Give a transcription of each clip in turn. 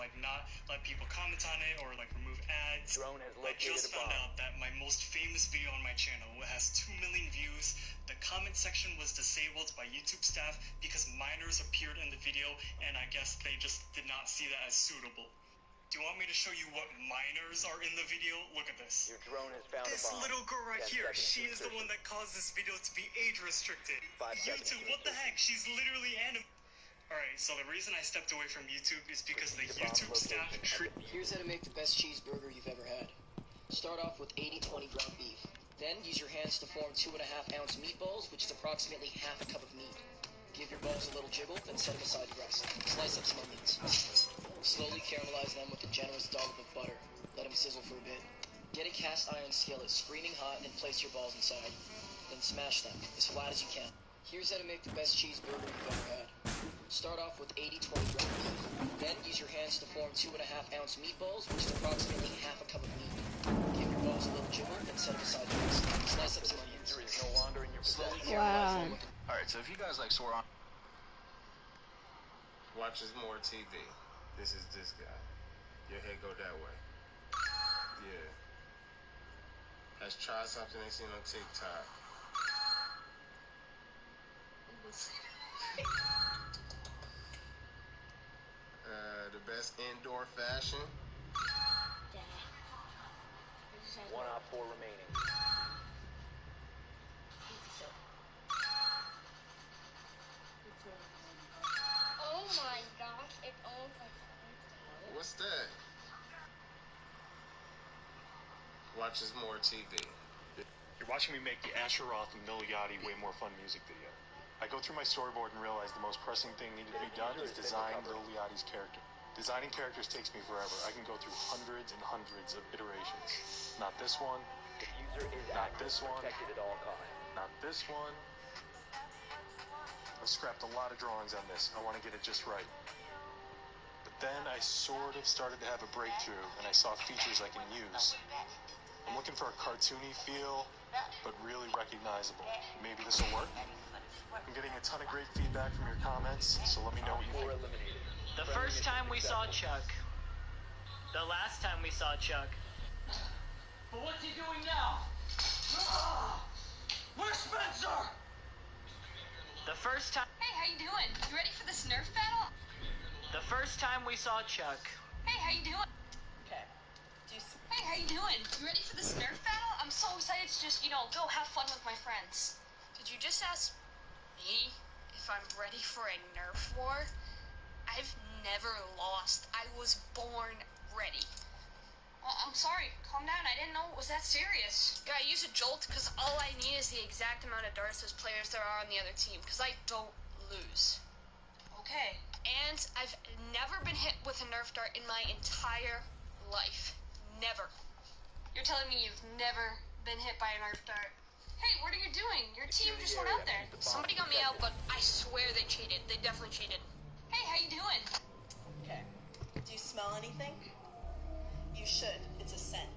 like not let people comment on it or like remove ads. Drone has I just found out that my most famous video on my channel has 2 million views. The comment section was disabled by YouTube staff because minors appeared in the video, and I guess they just did not see that as suitable. Do you want me to show you what minors are in the video? Look at this. Your drone has found This a bomb. little girl right 10 here, seconds she to is the insertion. one that caused this video to be age restricted. 5 seconds YouTube, to what the insertion. heck? She's literally Alright, so the reason I stepped away from YouTube is because the YouTube staff Here's how to make the best cheeseburger you've ever had. Start off with 80-20 ground beef. Then use your hands to form 2.5 ounce meatballs, which is approximately half a cup of meat. Give your balls a little jiggle, then set them aside to rest. Slice up some onions. Slowly caramelize them with a generous dollop of butter. Let them sizzle for a bit. Get a cast iron skillet screaming hot and place your balls inside. Then smash them as flat as you can. Here's how to make the best cheeseburger you've ever had. Start off with 80-20 ground beef. Then use your hands to form 2.5 ounce meatballs, which is approximately half a cup of meat. Give your balls a little jiggle, then set them aside to rest. Slice up some onions. Is no longer in your Slowly possession. caramelize them with Alright, so if you guys like swore on Watches more TV. This is this guy. Your head go that way. Yeah. Has tried something they seen on TikTok. The best indoor fashion. 1 op 4 remaining. Oh my gosh, it owns my phone. What's that? Watches more TV. You're watching me make the Asher Roth and Lil Yachty Way More Fun music video. I go through my storyboard and realize the most pressing thing needed to be done is design Lil Yachty's character. Designing characters takes me forever. I can go through hundreds and hundreds of iterations. Not this one. The user is Not active, this one. protected at all costs. Not this one. I've scrapped a lot of drawings on this. I want to get it just right. But then I sort of started to have a breakthrough, and I saw features I can use. I'm looking for a cartoony feel, but really recognizable. Maybe this will work? I'm getting a ton of great feedback from your comments, so let me know what you 4 think. eliminated. The first time we saw Chuck. The last time we saw Chuck. But what's he doing now? Where's Spencer? The first time. Hey, how you doing? You ready for this Nerf battle? The first time we saw Chuck. Hey, how you doing? Okay. Hey, how you doing? You ready for this Nerf battle? I'm so excited to just, go have fun with my friends. Did you just ask me if I'm ready for a Nerf war? I've never lost. I was born ready. I'm sorry. Calm down. I didn't know it was that serious. Gotta use a jolt because all I need is the exact amount of darts as players there are on the other team because I don't lose. Okay. And I've never been hit with a Nerf dart in my entire life. Never. You're telling me you've never been hit by a Nerf dart? Hey, what are you doing? Your team just went out there. Somebody got me out, but I swear they cheated. They definitely cheated. Hey, how you doing? Okay. Do you smell anything? You should. It's a scent.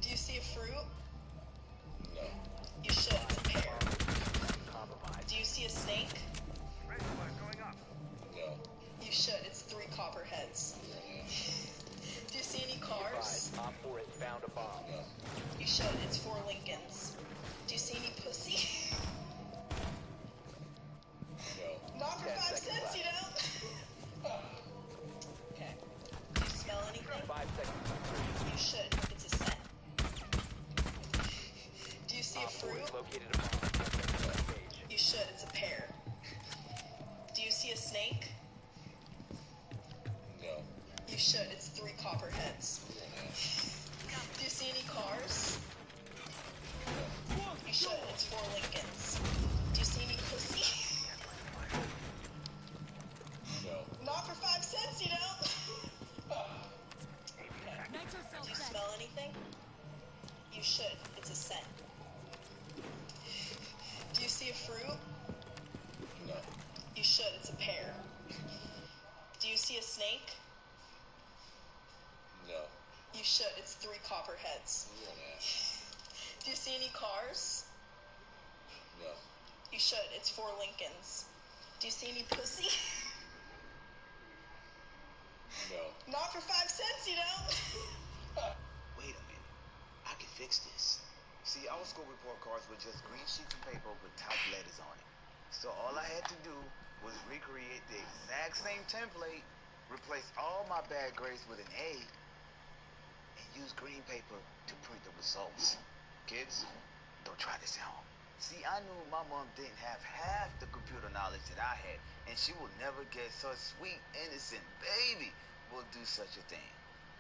Do you see a fruit? No. You should. It's a pear. Do you see a snake? No. You should. It's 3 copperheads. Do you see any cars? Op 4 has found a bomb. No. You should. It's 4 Lincolns. Do you see any pussy? No. Not for 10 5 seconds cents, left. you know? Okay. Do you smell anything? 5 seconds. You should. It's a scent. Do you see a Op 4 fruit? has located a bomb. 10 seconds left. Stage. You should. It's a pear. Do you see a snake? No. You should. It's 3 copperheads. Do you see any cars? You should. It's 4 Lincolns. Do you see any pussy? No. Not for 5 cents, you know? Do you smell anything? You should. It's a scent. Do you see a fruit? No. You should. It's a pear. Do you see a snake? No. You should. It's 3 copperheads. Do you see any cars? No. You should. It's 4 Lincolns. Do you see any pussy? Not for 5 cents, you know? Wait a minute. I can fix this. See, our school report cards were just green sheets of paper with typed letters on it. So all I had to do was recreate the exact same template, replace all my bad grades with an A, and use green paper to print the results. Kids, don't try this at home. See, I knew my mom didn't have half the computer knowledge that I had, and she will never guess her sweet, innocent baby will do such a thing.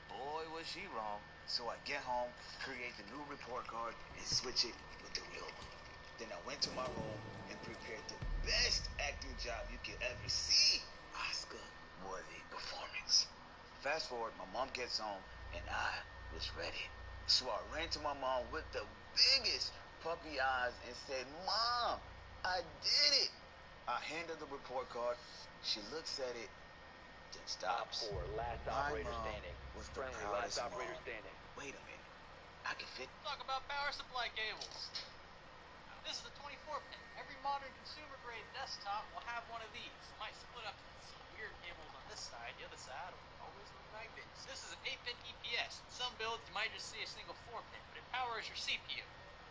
Boy, was she wrong. So I get home, create the new report card, and switch it with the real one. Then I went to my room and prepared the best acting job you could ever see. Oscar-worthy performance. Fast forward, my mom gets home, and I was ready. So I ran to my mom with the biggest puppy eyes and said, "Mom, I did it." I hand her the report card. She looks at it, then Op stops. 4, last My operator mom standing. was the Friendly, proudest last operator mom. standing. Wait a minute. I can fit. Talk about power supply cables. This is a 24 pin. Every modern consumer grade desktop will have one of these. It might split up some weird cables on this side. The other side will always look like this. This is an 8-pin EPS. In some builds, you might just see a single 4-pin, but it powers your CPU.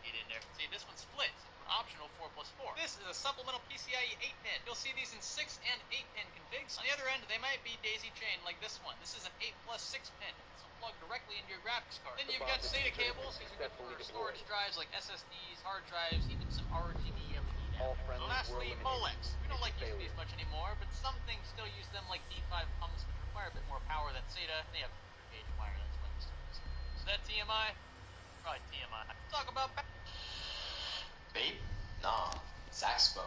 Get in there. See, this one splits. An optional 4+4. This is a supplemental PCIe 8-pin. You'll see these in 6 and 8-pin configs. On the other end, they might be daisy-chained like this one. This is an 8+6 pin. This will plug directly into your graphics card. Then you've got SATA cables. These are good for storage drives like SSDs, hard drives, even some RGB LED. All friendlies And were lastly, eliminated. Molex. We don't like using Failure. these much anymore, but some things still use them like D5 pumps, which require a bit more power than SATA. They have gauge wire. That's why we still use them. Is that TMI? Probably TMI. Talk about. Babe? Nah. Saxophone.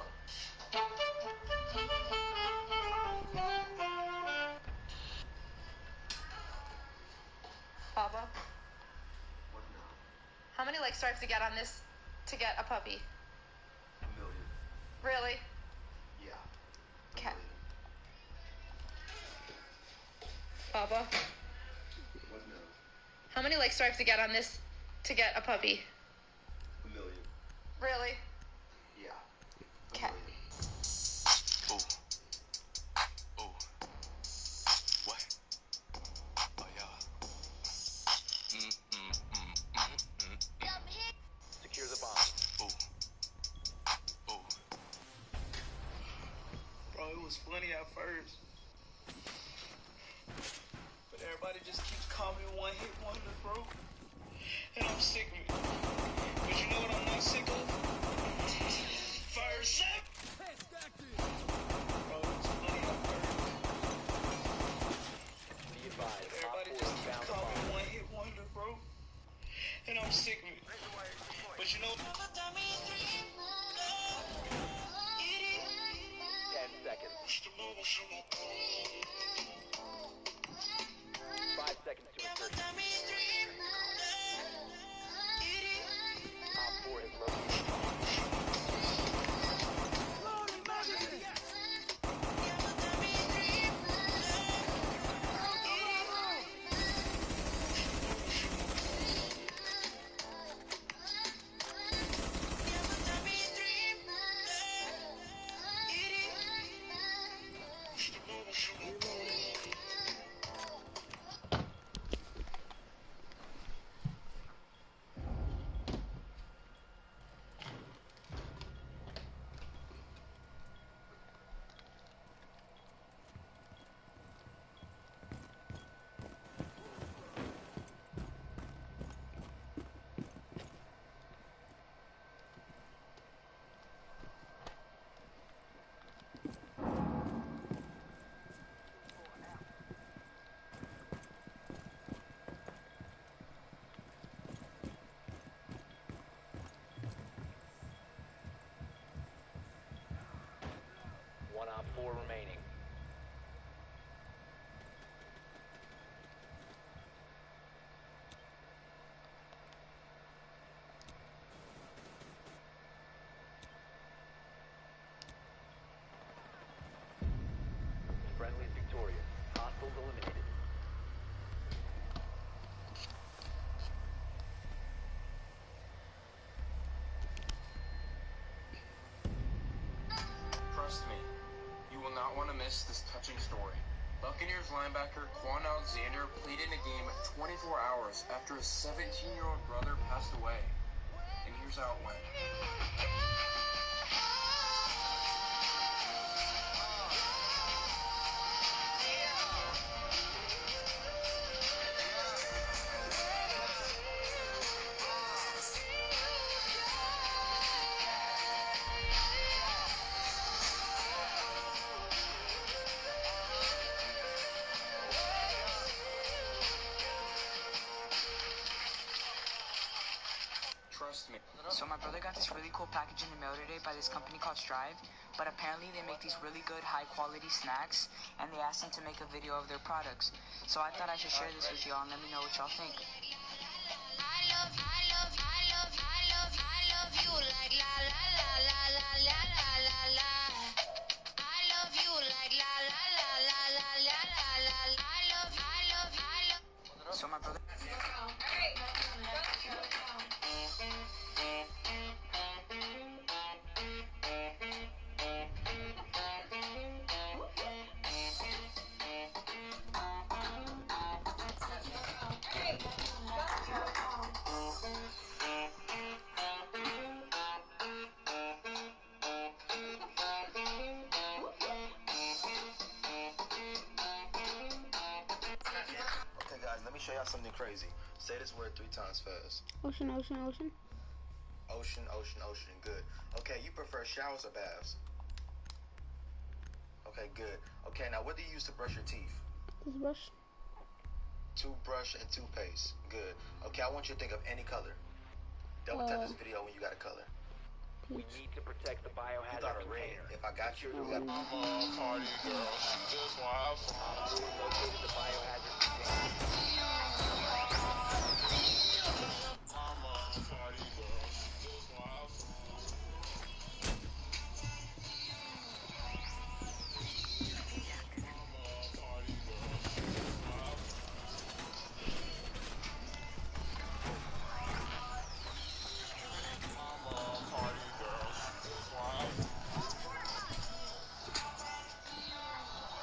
Papa? How many likes do I have to get on this to get a puppy? 1 million. Really? Yeah. Okay. Papa? What now? How many likes do I have to get on this to get a puppy? 1 million. Really? Yeah. Okay. Oh. Oh. What? Oh, yeah. Secure the bomb. Oh. Oh. Bro, it was funny at first. But everybody just keeps calling me one hit wonder, bro. And I'm sick of it. But you know what I'm not sick of? First shot. Bro, it was funny at first. Be advised, Op Everybody 4 just has keeps found the calling me bomb. one hit wonder, bro. And I'm sick of it. But you know. 10 seconds. 5 seconds to insertion. Op 4 has located the bomb. One Op 4 remaining. Friendly is victorious. Hostiles eliminated. Trust me, you will not want to miss this touching story. Buccaneers Buccaneers linebacker Quan Alexander played in a game 24 hours after his 17-year-old brother passed away. And here's how it went. Trust me. So my brother got this really cool package in the mail today by this company called Strive, but apparently they make these really good high quality snacks, and they asked him to make a video of their products. So I thought I should share this with y'all and let me know what y'all think. I love you like la la la la la la la la la. I love you like la la la la la la la la. I love. So my brother. Okay guys, let me show y'all something crazy. Say this word 3 times fast. Ocean, ocean, ocean. Ocean, ocean, ocean. Good. Okay, you prefer showers or baths? Okay, good. Okay, now what do you use to brush your teeth? Toothbrush. Toothbrush and toothpaste. Good. Okay, I want you to think of any color. Double tap this video when you got a color. We need to protect the biohazard You thought of red. container. If I got you, we got I'm a party girl. She just wanna have fun. Located the biohazard container. I'm a party girl. She just wanna have fun.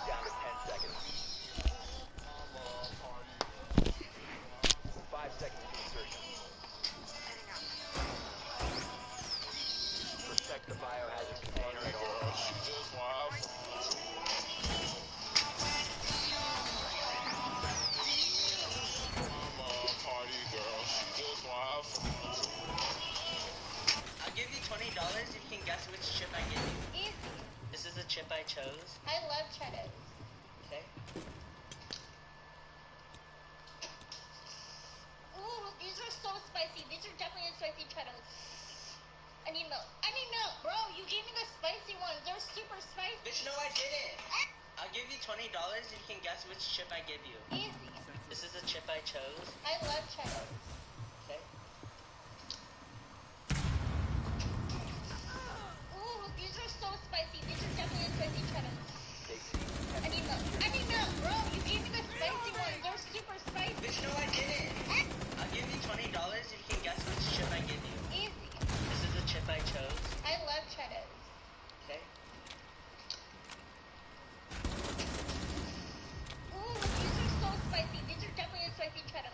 Down to 10 seconds. 5 seconds to insertion. Protect the biohazard container at all costs. I'll give you $20 if you can guess which chip I give you. Easy. This is the chip I chose. I love cheddar. Okay. Ooh, these are so spicy. These are definitely spicy cheddar. I need milk. I need milk, bro. You gave me the spicy ones. They're super spicy. Bitch, no, I didn't. I'll give you $20 if you can guess which chip I give you. Easy. This is the chip I chose. I love cheddar. Okay. Ooh, these are so spicy. These are definitely spicy cheddar. I need milk. I need milk, bro. You gave me the spicy ones. They're super spicy. Bitch, no, I didn't. I'll give you $20 if you can guess which chip I give you. Easy. This is the chip I chose. I love cheddar. Okay. Ooh, these are so spicy. These are definitely spicy cheddar.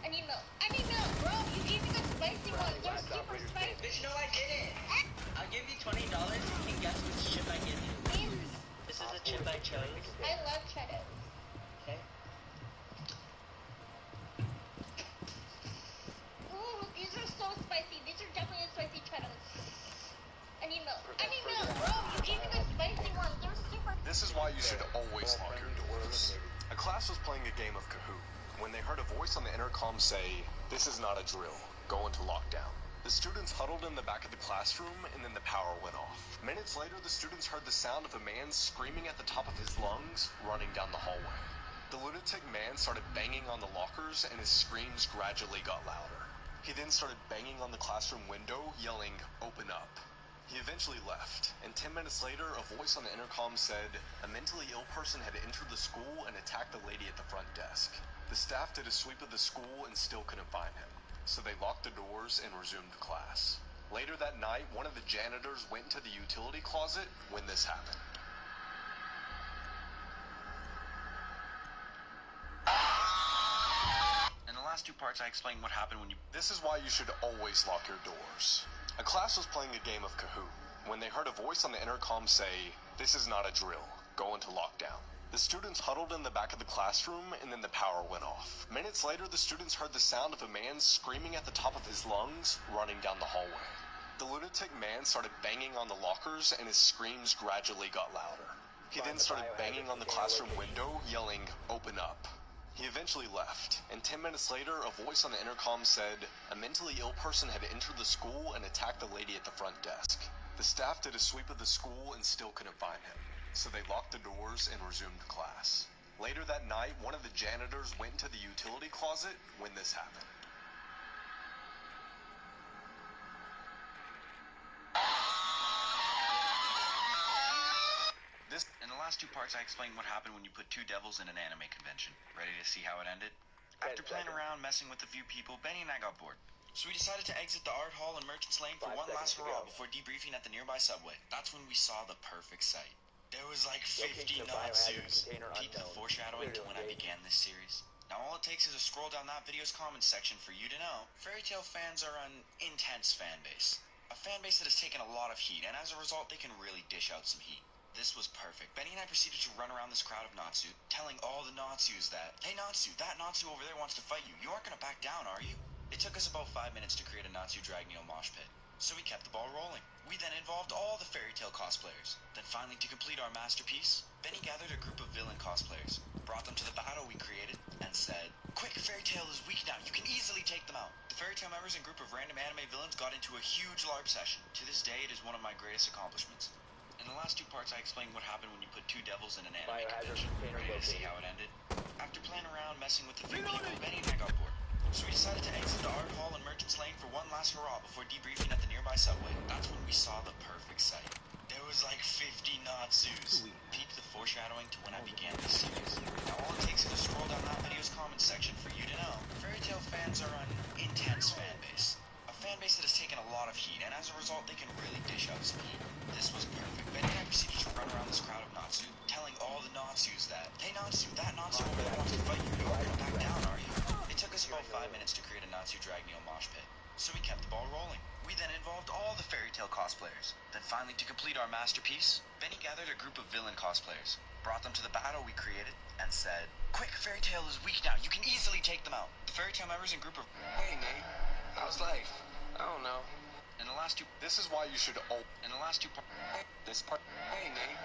I need milk. I need milk, bro. You gave me the spicy ones. They're super spicy. Bitch, no, I didn't. I'll give you $20 if you can guess which chip I give you. Easy. This is the chip I chose. I love cheddar. Okay. Ooh, these are so spicy. These are definitely spicy cheddar. I need milk. I need milk, bro. You gave me the spicy ones. They're super. This is why you should always lock your doors. A class was playing a game of Kahoot when they heard a voice on the intercom say, "This is not a drill. Go into lockdown." The students huddled in the back of the classroom, and then the power went off. Minutes later, the students heard the sound of a man screaming at the top of his lungs, running down the hallway. The lunatic man started banging on the lockers, and his screams gradually got louder. He then started banging on the classroom window, yelling, "Open up." He eventually left, and 10 minutes later, a voice on the intercom said a mentally ill person had entered the school and attacked the lady at the front desk. The staff did a sweep of the school and still couldn't find him, so they locked the doors and resumed class. Later that night, one of the janitors went into the utility closet when this happened. last two parts, I explained what happened when you... This is why you should always lock your doors. A class was playing a game of Kahoot when they heard a voice on the intercom say, "This is not a drill. Go into lockdown." The students huddled in the back of the classroom, and then the power went off. Minutes later, the students heard the sound of a man screaming at the top of his lungs, running down the hallway. The lunatic man started banging on the lockers, and his screams gradually got louder. He then started banging on the classroom window, yelling, "Open up." He eventually left, and 10 minutes later, a voice on the intercom said, a mentally ill person had entered the school and attacked the lady at the front desk. The staff did a sweep of the school and still couldn't find him, so they locked the doors and resumed class. Later that night, one of the janitors went into the utility closet when this happened. In the last two parts, I explained what happened when you put two devils in an anime convention. Ready to see how it ended? After playing around, messing with a few people, Benny and I got bored. So we decided to exit the art hall in Merchant's Lane for one last hurrah before debriefing at the nearby subway. That's when we saw the perfect sight. There was like 50 Natsus. Peep the foreshadowing to when I began this series. Now all it takes is a scroll down that video's comments section for you to know Fairy Tail fans are an intense fan base. A fan base that has taken a lot of heat, and as a result, they can really dish out some heat. This was perfect. Benny and I proceeded to run around this crowd of Natsu, telling all the Natsus that, "Hey Natsu, that Natsu over there wants to fight you. You aren't gonna back down, are you?" It took us about 5 minutes to create a Natsu Dragneel mosh pit, so we kept the ball rolling. We then involved all the Fairy Tail cosplayers. Then finally, to complete our masterpiece, Benny gathered a group of villain cosplayers, brought them to the battle we created, and said, "Quick, Fairy Tail is weak now. You can easily take them out." The Fairy Tail members and group of random anime villains got into a huge LARP session. To this day, it is one of my greatest accomplishments. In the last two parts, I explained what happened when you put two devils in an anime convention. Ready to see how it ended? After playing around, messing with a few people, Benny and I got bored. So we decided to exit the art hall in Merchant's Lane for one last hurrah before debriefing at the nearby subway. That's when we saw the perfect sight. There was like 50 Natsus. Peep the foreshadowing to when I began this series. Now all it takes is a scroll down that video's comments section for you to know Fairy Tail fans are an intense fan base. A fan base that has taken a lot of heat, and as a result, they can really dish out some heat. This was perfect. Benny and I proceeded to run around this crowd of Natsu, telling all the Natsus that, "Hey Natsu, that Natsu over there wants to fight you. You aren't gonna back down, are you?" It took us about 5 minutes to create a Natsu Dragneel mosh pit, so we kept the ball rolling. We then involved all the Fairy Tail cosplayers. Then finally, to complete our masterpiece, Benny gathered a group of villain cosplayers, brought them to the battle we created, and said, "Quick, Fairy Tail is weak now. You can easily take them out." The Fairy Tail members and group of... Hey, Nate. How's life? I don't know. In the last two... This is why you should In the last two parts... This part... Hey, Nate.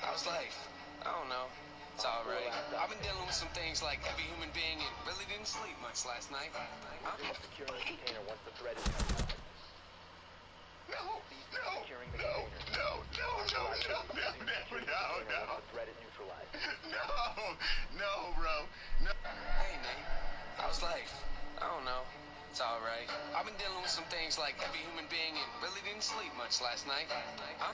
How's life? I don't know. It's alright. I've been dealing with some things like every human being and really didn't sleep much last night. Huh? Securing the container once the threat is compromised. No. Threat is neutralized. No, bro. No. Hey, Nate. How's life? I don't know. It's alright. I've been dealing with some things like every human being and really didn't sleep much last night. Huh?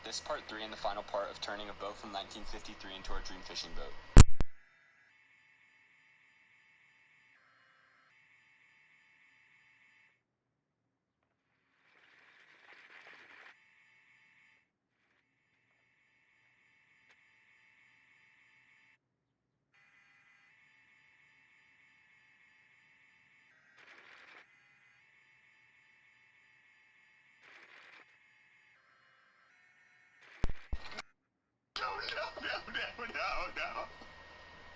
This part 3 and the final part of turning a boat from 1953 into our dream fishing boat. No.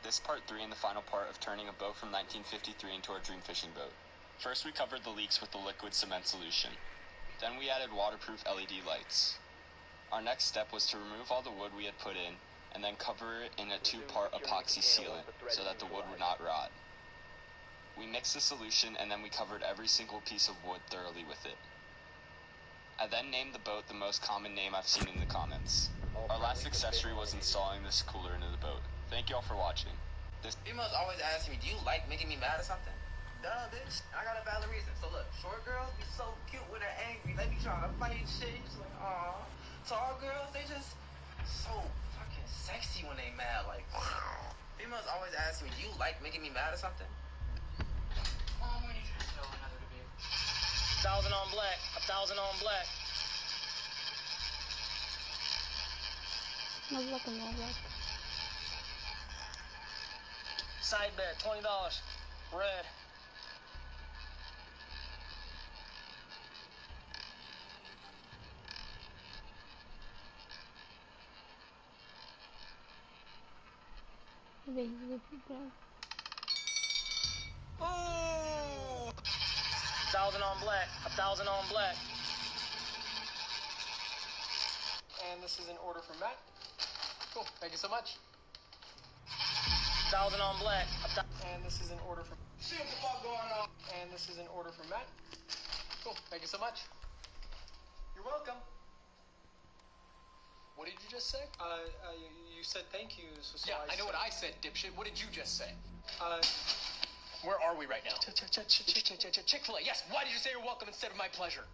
This part 3 and the final part of turning a boat from 1953 into our dream fishing boat. First we covered the leaks with the liquid cement solution. Then we added waterproof LED lights. Our next step was to remove all the wood we had put in, and then cover it in a 2-part epoxy sealant, so that the wood would not rot. We mixed the solution, and then we covered every single piece of wood thoroughly with it. I then named the boat the most common name I've seen in the comments. Our last accessory was installing this cooler into the boat. Thank you all for watching. Females always ask me, "Do you like making me mad or something?" Duh, bitch. I got a valid reason. So look, short girls be so cute when they're angry. They be trying to fight and shit. You just like, aw. Tall girls, they just so fucking sexy when they mad. Like, females always ask me, "Do you like making me mad or something?" Mom, we need you to show another debate. 1,000 on black. 1,000 on black. No black and no black. Side bet, $20. Red. Oh! 1,000 on black. 1,000 on black. And this is an order from Matt. Cool. Thank you so much. 1,000 on black. And this is an order from. See what the fuck going on? And this is an order from Matt. Cool. Thank you so much. You're welcome. What did you just say? You said thank you. So Yeah, I know what I said, dipshit. What did you just say? Where are we right now? Chick-fil-A. Yes. Why did you say you're welcome instead of my pleasure?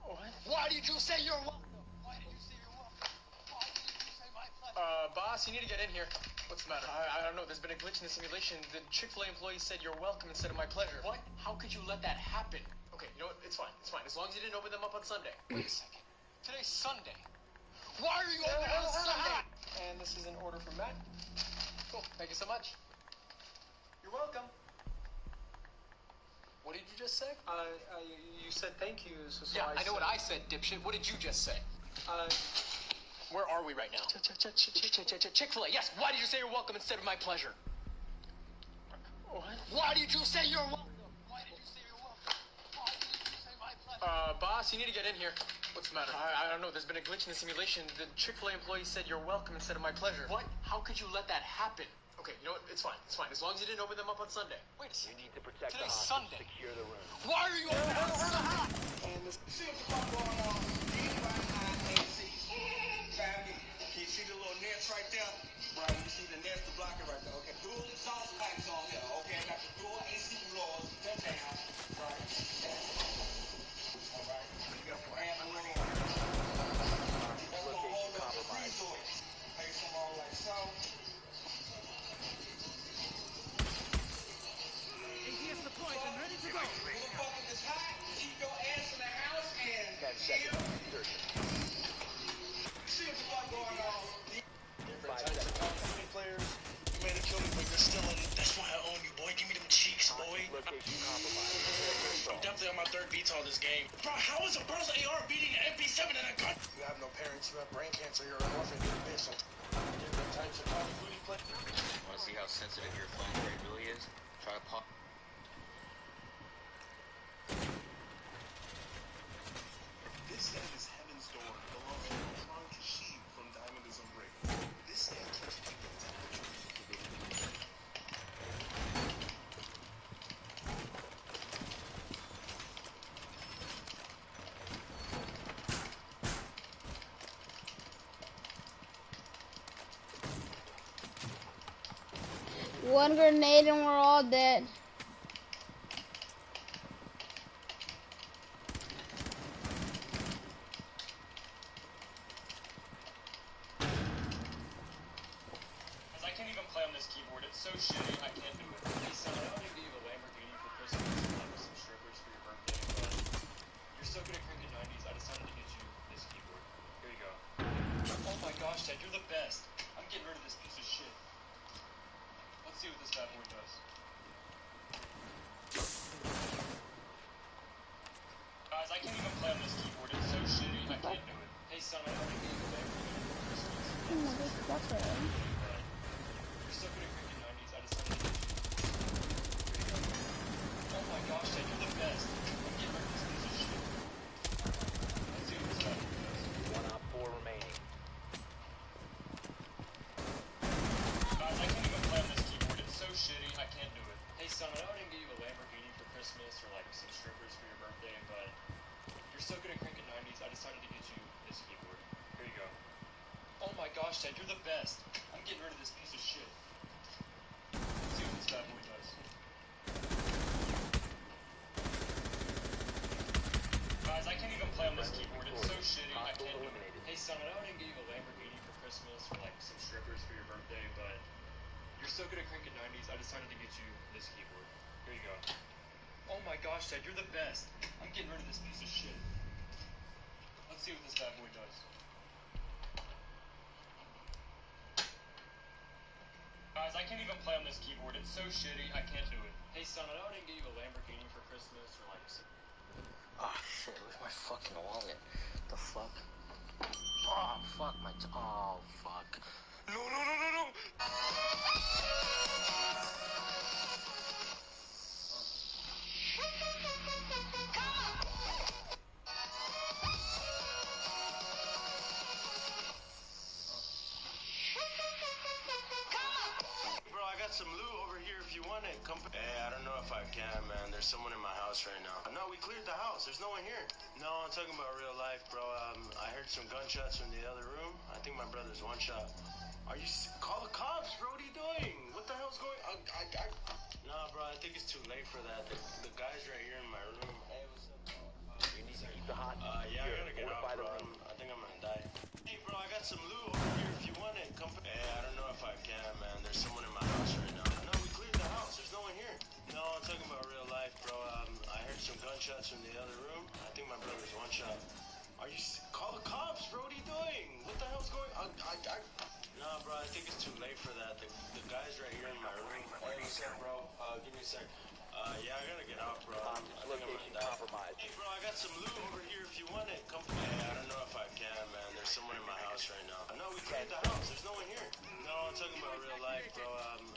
What? Why did you say you're welcome? Why did you say you're welcome? Why did you say my pleasure? Boss, you need to get in here. What's the matter? I don't know. There's been a glitch in the simulation. The Chick-fil-A employee said you're welcome instead of my pleasure. What? How could you let that happen? Okay, you know what? It's fine. It's fine. As long as you didn't open them up on Sunday. Wait a second. Today's Sunday. Why are you open on Sunday? And this is an order from Matt. Cool. Thank you so much. You're welcome. What did you just say? You said thank you. So Yeah, I know what I said, dipshit. What did you just say? Where are we right now? Chick-fil-A. Yes. Why did you say you're welcome instead of my pleasure? What? Why did you say you're welcome? Why did you say you're welcome? Why did you say my pleasure? Boss, you need to get in here. What's the matter? I don't know. There's been a glitch in the simulation. The Chick-fil-A employee said you're welcome instead of my pleasure. What? How could you let that happen? Okay, you know what? It's fine. It's fine. As long as you didn't open them up on Sunday. Wait a second. You need to protect Today's the hostage. Sunday. Secure the room. Why are you open on Sunday? And this. See what the fuck going on? DYINC. Family. Can you see the little nets right there? Right, you see the nets, the blocker right there. Okay, dual exhaust pipes on here. Okay, I got the dual AC blowers. They're down. Right. All right. You got brand new room. Location compromised. Place them all like so. ATS deployed and ready to go. Motherfucker is hot. Keep your ass in the house and 10 seconds. Insertion. see what the fuck going on. 5 seconds. Players, you made it kill me, but you're still in. That's why I own you, boy. Give me them cheeks, boy. Location compromised. I'm definitely on my third VTOL this game. Bro, how is a Burst AR beating an MP7 in a gun? You have no parents, you have brain cancer, you're an orphan, you're a bitch. Different types of Call of Duty play. Want to see how sensitive your phone rate really is? Try to pop. This stand is Heaven's Door. It belongs to Ultron Kashyyyk from Diamond is Unbreak. This stand keeps people in temperature. One grenade and we're all dead. I can't even play on this keyboard. It's so shitty. I can't do it. Hey son, I don't need to give you a Lamborghini for Christmas and like some strippers for your birthday, but you're so good at cranking 90s. I decided to get you this keyboard. Here you go. Oh my gosh, Ted, you're the best. I'm getting rid of this piece of shit. Let's see what this bad boy does. Guys, I can't even play on this keyboard. It's so shitty. I can't do it. Hey son, I don't need to give you a Lamborghini for Christmas. You're so good at cranking 90s. I decided to get you. Oh my gosh, Ted, you're the best. I'm getting rid of this piece of shit. Let's see what this bad boy does. 1 op 4 remaining. Guys, I can't even play on this keyboard. It's so shitty. I can't do it. Hey son, I know I didn't get you a Lamborghini for Christmas or like some strippers for your birthday, but you're so good at cranking 90s. I decided to get you this keyboard. Here you go. Oh my gosh, Ted, you're the best. I'm getting rid of this piece of shit. Let's see what this bad boy does. Guys, I can't even play on this keyboard. It's so shitty. I can't do it. Hey son, I know I didn't get you a Lamborghini for Christmas or like some strippers for your birthday, but you're so good at cranking 90s. I decided to get you this keyboard. Here you go. Oh my gosh, Ted, you're the best. I'm getting rid of this piece of shit. Let's see what this bad boy does. Guys, Guys, I can't even play on this keyboard. It's so shitty, I can't do it. Hey son, I know I didn't get you a Lamborghini for Christmas or like. Oh shit, where's my fucking wallet? The fuck? Oh fuck my. Oh fuck. No, no, no, no, no! Some loot over here if you want it. Come. Hey, I don't know if I can, man. There's someone in my house right now. No, we cleared the house. There's no one here. No, I'm talking about real life, bro. I heard some gunshots from the other room. I think my brother's one shot. Are you? Call the cops, bro. What are you doing? What the hell's going on? Nah, bro. I think it's too late for that. The guy's right here in my room. Hey, what's up, bro? You need to keep the hot. Yeah, I gotta get out, bro. I think I'm gonna die. Hey, bro, I got some loot over here if you want it. Come. Hey, I don't know if I can, man. There's someone in my house right now. No, we cleared the house. There's no one here. No, I'm talking about real life, bro. I heard some gunshots from the other room. I think my brother's one shot. Are you? Call the cops, bro. What are you doing? What the hell's going on? Nah, bro. I think it's too late for that. The guy's right here in my room. Hey, what's up, bro? Give me a sec. Yeah, I gotta get out, bro. I think I'm gonna die. Hey, bro, I got some loot over here if you want it. Come. Hey, I don't know if I can, man. There's someone in my house right now. No, we cleared the house. There's no one here. No, I'm talking about real life, bro.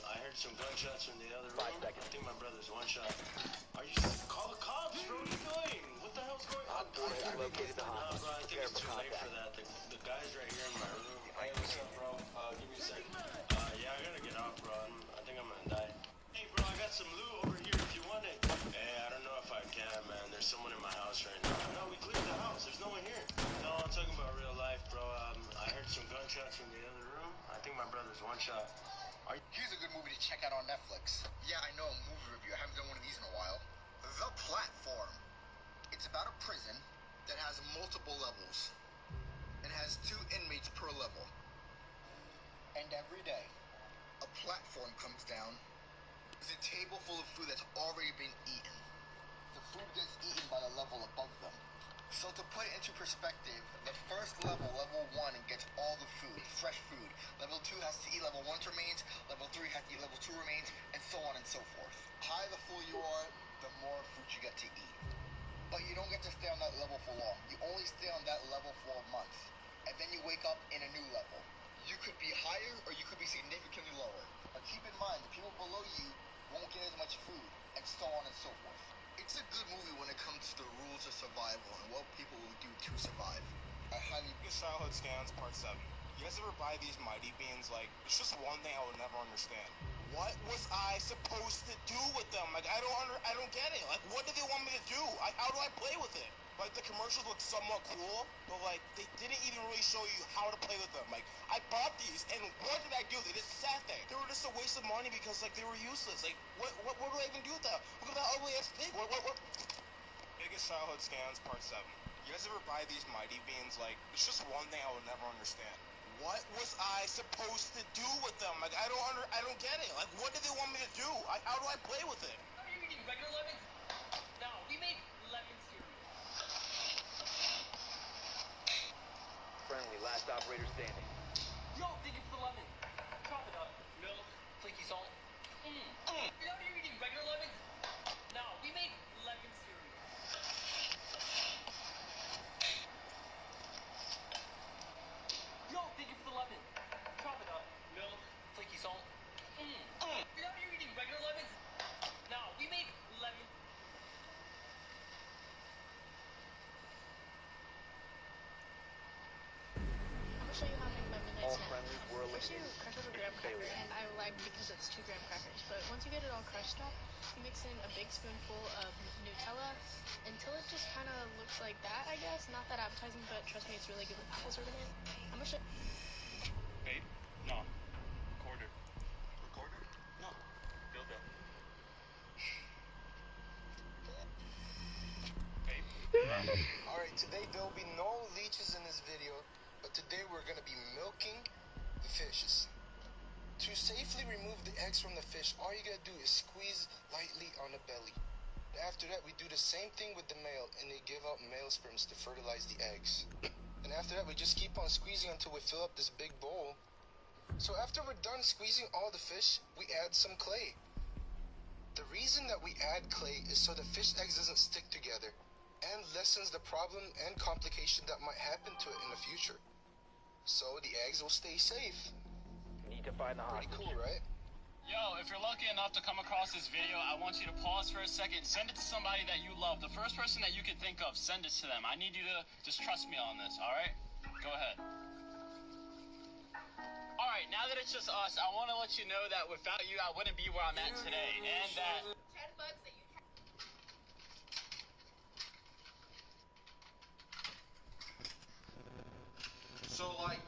I heard some gunshots from the other room. I think my brother's one shot. Are you? Call the cops, bro. What are you doing? What the hell's going on? Nah, bro, I think it's too late for that. The guy's right here in my room. Hey, what's up, bro? Give me a sec. Yeah, I gotta get out, bro. I think I'm gonna die. Hey, bro, I got some loot over here if you want it. Hey, I don't know if I can, man. There's someone in my house right now. No, we cleared the house. There's no one here. No, I'm talking about real life, bro. I heard some gunshots from the other room. I think my brother's one shot. Here's a good movie to check out on Netflix. Yeah, I know, a movie review. I haven't done one of these in a while. The Platform. It's about a prison that has multiple levels and has 2 inmates per level. And every day, a platform comes down. There's a table full of food that's already been eaten. The food gets eaten by the level above them. So to put it into perspective, the first level, level 1, gets all the food, fresh food. Level 2 has to eat level 1's remains, level 3 has to eat level 2 remains, and so on and so forth. Higher the full you are, the more food you get to eat. But you don't get to stay on that level for long. You only stay on that level for a month. And then you wake up in a new level. You could be higher or you could be significantly lower. But keep in mind, the people below you won't get as much food, and so on and so forth. It's a good movie when it comes to the rules of survival and what people will do to survive. I highly... Childhood Scans Part 7. You guys ever buy these Mighty Beans? Like, it's just one thing I would never understand. What was I supposed to do with them? Like, I don't get it. Like, what do they want me to do? How do I play with it? Like, the commercials look somewhat cool, but, like, they didn't even really show you how to play with them. Like, I bought these, and what did I do? They just sat there. They were just a waste of money because, like, they were useless. Like, what do I even do with them? Look at that ugly-ass thing. What? Biggest Childhood Scans Part 7. You guys ever buy these Mighty Beans? Like, it's just one thing I would never understand. What was I supposed to do with them? Like, I don't get it. Like, what do they want me to do? How do I play with it? Are you eating regular lemons? No, we make lemon cereal. Friendly, last operator standing. Yo, thank you for the lemon. Chop it up. Milk, flaky salt. Are you eating regular lemons? No, we make lemon cereal. Yo, thank you for the lemon. Chop it up. Milk, flaky salt. Are you eating regular lemons? No, we make lemon. I'm gonna show you how I make my midnight All snack. friendlies were First you eliminated. crush up a graham cracker, and I like because it's 2 graham crackers. But once you get it all crushed up, you mix in a big spoonful of Nutella until it just kind of looks like that, I guess. Not that appetizing, but trust me, it's really good with apple sorbet. I'm gonna show. Babe? No. Recorder. Recorder? No. Dildo. Alright, today there'll be no leeches in this video, but today we're gonna be milking the fishes. To safely remove the eggs from the fish, all you gotta do is squeeze lightly on the belly. After that, we do the same thing with the male, and they give out male sperms to fertilize the eggs. And after that, we just keep on squeezing until we fill up this big bowl. So after we're done squeezing all the fish, we add some clay. The reason that we add clay is so the fish eggs doesn't stick together and lessens the problem and complication that might happen to it in the future. So the eggs will stay safe. Need to find the Pretty cool, right? Yo, if you're lucky enough to come across this video, I want you to pause for a second, send it to somebody that you love. The first person that you can think of, send it to them. I need you to just trust me on this, alright? Go ahead. Alright, now that it's just us, I want to let you know that without you, I wouldn't be where I'm at today, and that... So, like,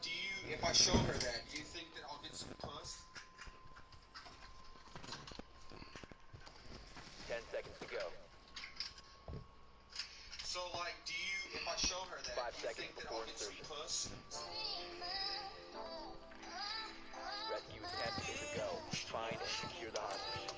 if I show her that, do you think that I'll get some puss? 10 seconds to go. So, like, if I show her that, 5 do you seconds think that before I'll get some insertion. puss? Rescue attempt is a go. Find and secure the hostage.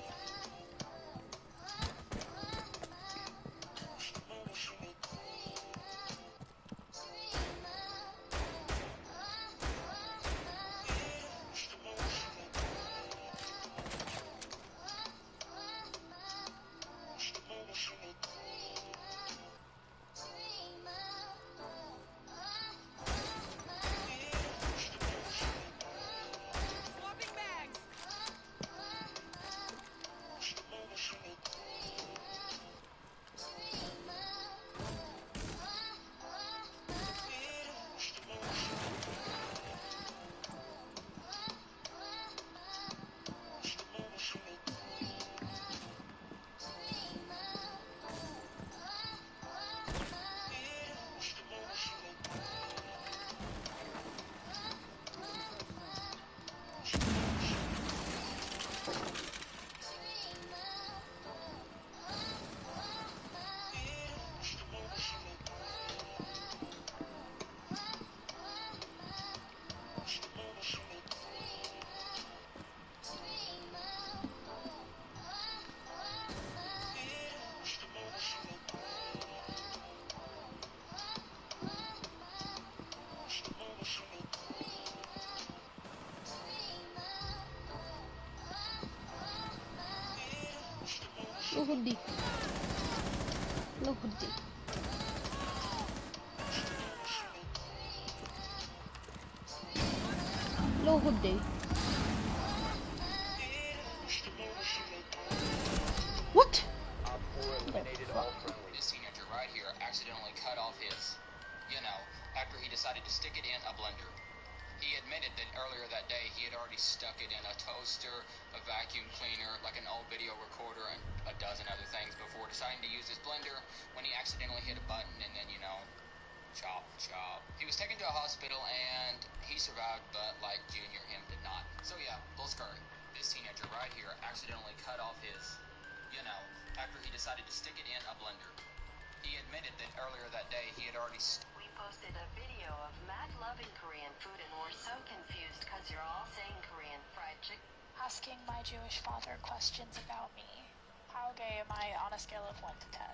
Look at this. Look at this. Look at this. What? This teenager right here accidentally cut off his, after he decided to stick it in a blender. He admitted that earlier that day he had already stuck it in a toaster, a vacuum cleaner, like an old video recorder, and a dozen other things before deciding to use his blender when he accidentally hit a button and then, chop, chop. He was taken to a hospital and he survived, but like Junior, him did not. So yeah, full scurry. This teenager right here accidentally cut off his, after he decided to stick it in a blender. He admitted that earlier that day he had already... We posted a video of Matt loving Korean food and we're so confused because you're all saying Korean fried chicken. Asking my Jewish father questions about me. How gay am I on a scale of 1 to 10?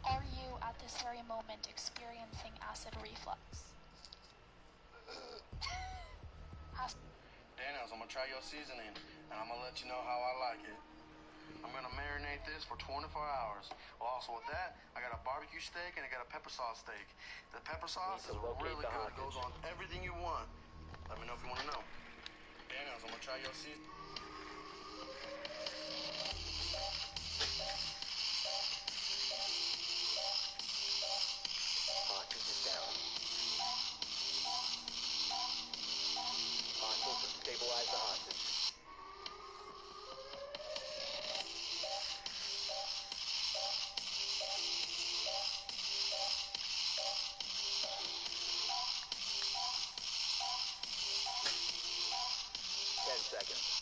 Are you, at this very moment, experiencing acid reflux? Daniels, I'm gonna try your seasoning, and I'm gonna let you know how I like it. I'm gonna marinate this for 24 hours. Well, also with that, I got a barbecue steak and I got a pepper sauce steak. The pepper sauce is really good. It goes on everything you want. Let me know if you want to know. Daniels, I'm gonna try your seasoning. Hostage is down. Hostiles have stabilized the hostage. Seconds.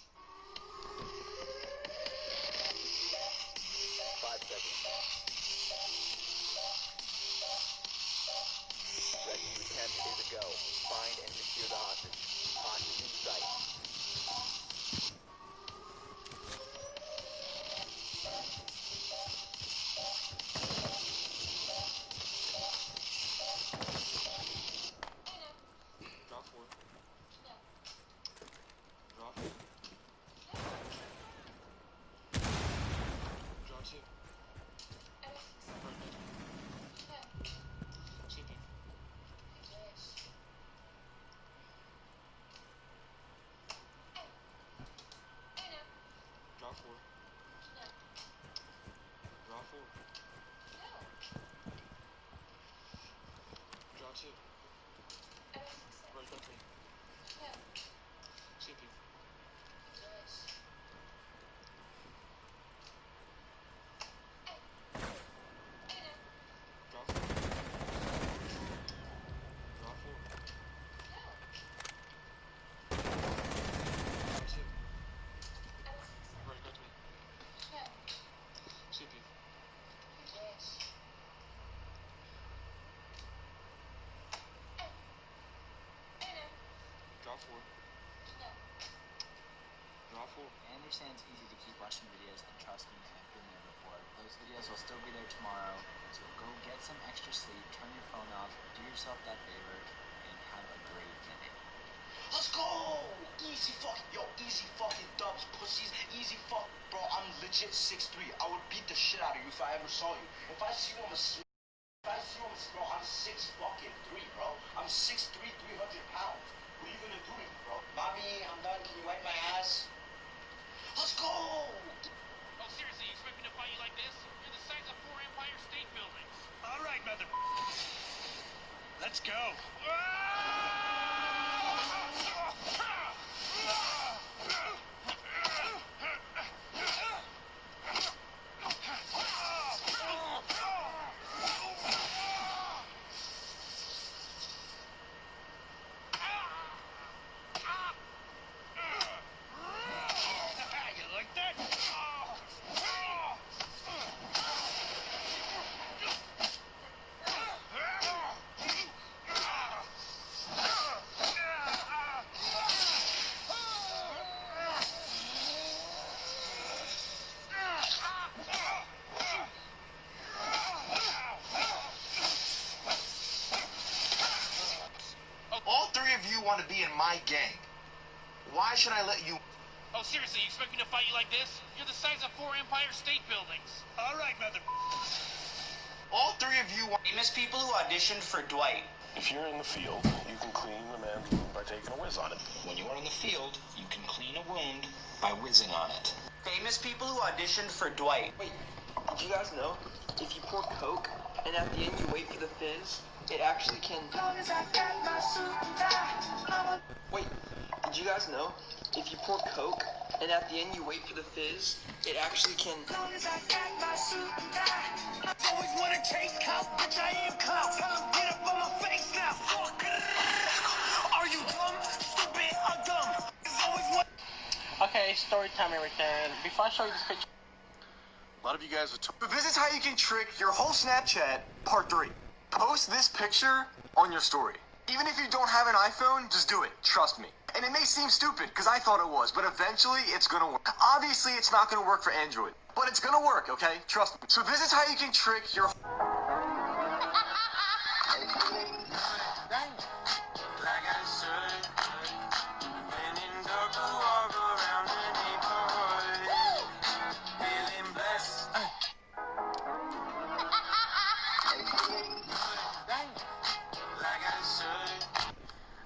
Draw 4. Draw 4. I understand it's easy to keep watching videos and trust me, I've been there before. Those videos will still be there tomorrow, so go get some extra sleep, turn your phone off, do yourself that favor, and have a great day. Let's go! Easy fucking, yo, easy fucking dubs, pussies, easy fuck. Bro, I'm legit 6'3". I would beat the shit out of you if I ever saw you. If I see you on the bro, I'm 6'3", bro. I'm 6'3", 300 pounds. What are you gonna do to me, bro? Mommy, I'm done. Can you wipe my ass? Let's go! Oh, seriously, you expect me to fight you like this? You're the size of 4 Empire State Buildings. All right, mother. Let's go. All three of you want to be in my gang. Why should I let you... Oh, seriously, you expect me to fight you like this? You're the size of 4 Empire State Buildings. All right, mother. All three of you want... Famous people who auditioned for Dwight. If you're in the field, you can clean a man's wound by taking a whiz on it. When you are in the field, you can clean a wound by whizzing on it. Famous people who auditioned for Dwight. Wait, did you guys know if you pour Coke and at the end you wait for the fizz, it actually can... Wait, did you guys know if you pour Coke and at the end you wait for the fizz, it actually can... Always wanna chase cops, bitch, I am clout. Tell them get up on my face now. Fuck. Are you dumb? Stupid or dumb? Always want... Okay, story time everything. Before I show you this picture... A lot of you guys are... But this is how you can trick your whole Snapchat, part 3. Post this picture on your story. Even if you don't have an iPhone, just do it. Trust me. And it may seem stupid, because I thought it was, but eventually it's gonna work. Obviously, it's not gonna work for Android, but it's gonna work, okay? Trust me. So this is how you can trick your...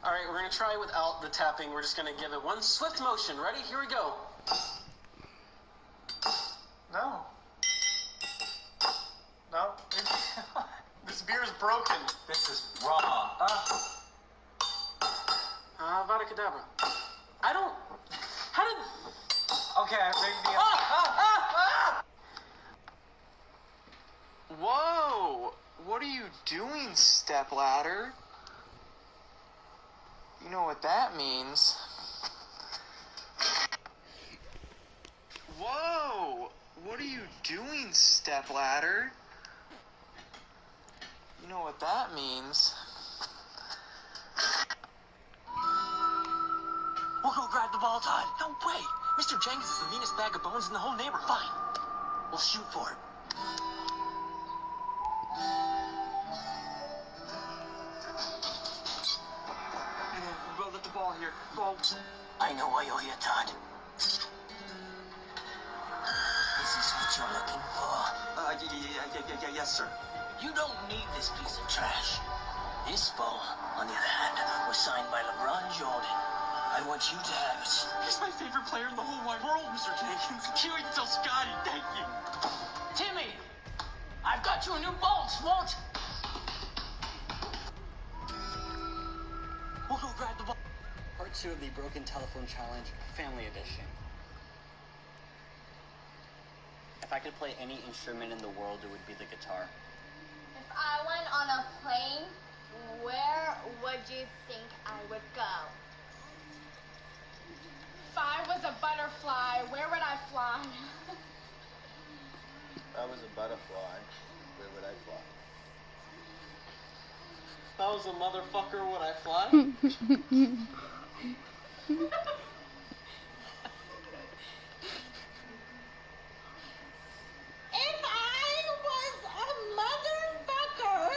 Alright, we're gonna try without the tapping. We're just gonna give it one swift motion. Ready? Here we go. No. No. This beer is broken. This is raw. Vada Kedavra. I don't... How did... Okay, maybe... Whoa! What are you doing, stepladder? You know what that means. Whoa! What are you doing, stepladder? You know what that means. We'll go grab the ball, Todd. No way. Mr. Jenkins is the meanest bag of bones in the whole neighborhood. Fine. We'll shoot for it. We'll let the ball here. Ball. I know why you're here, Todd. This is what you're looking for. Yes, sir. You don't need this piece of trash. This ball, on the other hand, was signed by LeBron Jordan. I want you to have it. He's my favorite player in the whole wide world, Mr. Jenkins. Can't wait to tell Scotty. Thank you. Timmy, I've got you a new ball, Swart. We'll go grab the ball. Part 2 of the Broken Telephone Challenge, Family Edition. If I could play any instrument in the world, it would be the guitar. If I went on a plane, where would you think I would go? If I was a butterfly, where would I fly? If I was a butterfly, where would I fly? If I was a motherfucker, would I fly? If I was a motherfucker,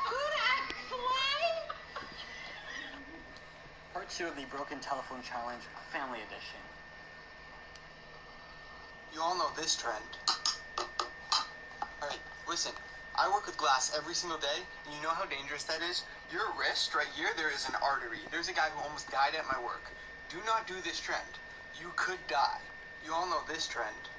could I fly? Part 2 of the Broken Telephone Challenge, Family Edition. You all know this trend. Alright, listen. I work with glass every single day, and you know how dangerous that is? Your wrist, right here, there is an artery. There's a guy who almost died at my work. Do not do this trend. You could die. You all know this trend.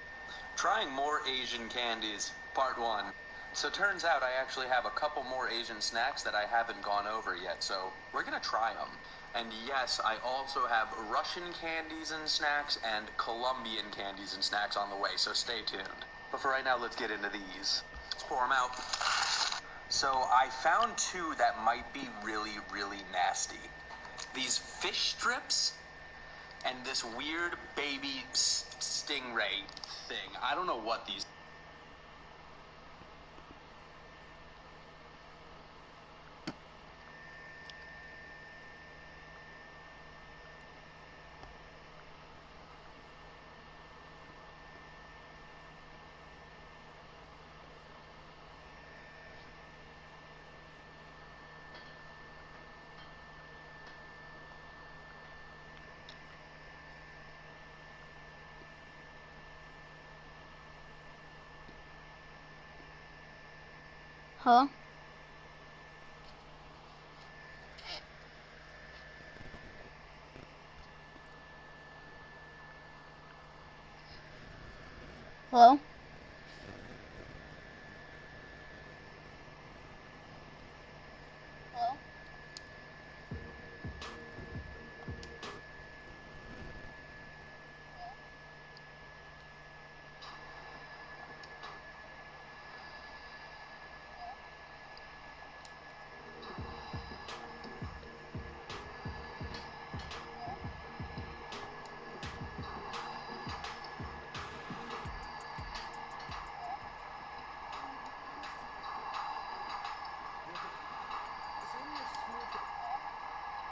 Trying more Asian candies, part 1. So turns out I actually have a couple more Asian snacks that I haven't gone over yet, so we're gonna try them. And yes, I also have Russian candies and snacks and Colombian candies and snacks on the way, so stay tuned. But for right now, let's get into these. Let's pour them out. So I found 2 that might be really, really nasty. These fish strips and this weird baby stingray thing. I don't know what these... Huh? Hello?